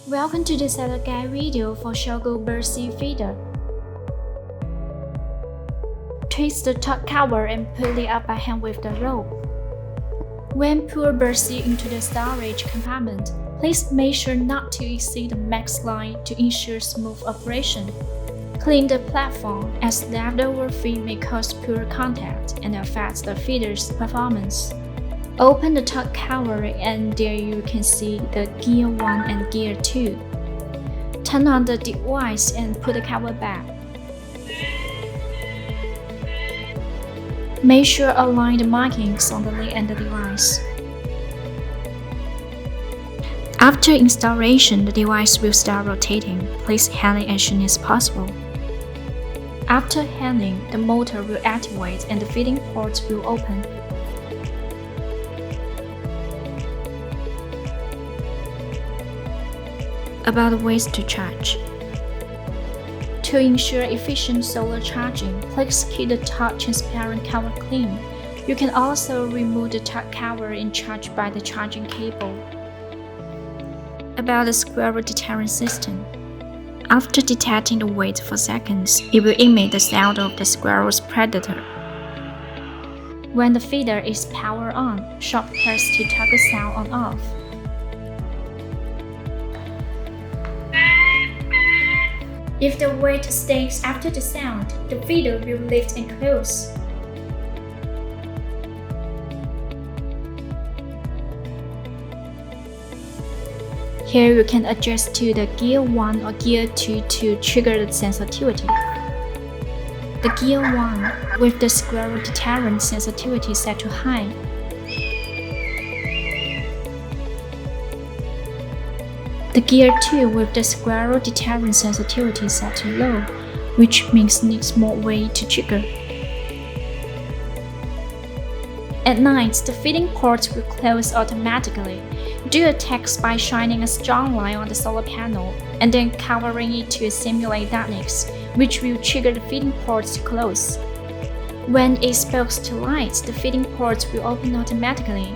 Welcome to the setup guide video for Sheggell Bird Seed Feeder. Twist the top cover and pull it up by hand with the rope. When pour bird seed into the storage compartment, please make sure not to exceed the max line to ensure smooth operation. Clean the platform, as leftover feed may cause poor contact and affect the feeder's performance. Open the top cover and there you can see the Gear 1 and Gear 2. Turn on the device and put the cover back. Make sure align the markings on the lid and the device. After installation, the device will start rotating. Please handle it as soon as possible. After handling, the motor will activate and the feeding port will open. About the ways to charge. To ensure efficient solar charging, please keep the top transparent cover clean. You can also remove the top cover and charge by the charging cable. About the squirrel deterrent system. After detecting the weight for seconds, it will emit the sound of the squirrel's predator. When the feeder is powered on, sharp press to toggle sound on/off. If the weight stays after the sound, the feeder will lift and close. Here you can adjust to the Gear 1 or Gear 2 to trigger the sensitivity. The Gear 1 with the squirrel deterrent sensitivity set to high. The Gear 2 with the squirrel deterrent sensitivity set to low, which means needs more weight to trigger. At night, the feeding port will close automatically. Do a test by shining a strong light on the solar panel and then covering it to simulate darkness, which will trigger the feeding port to close. When exposed to light, the feeding port will open automatically.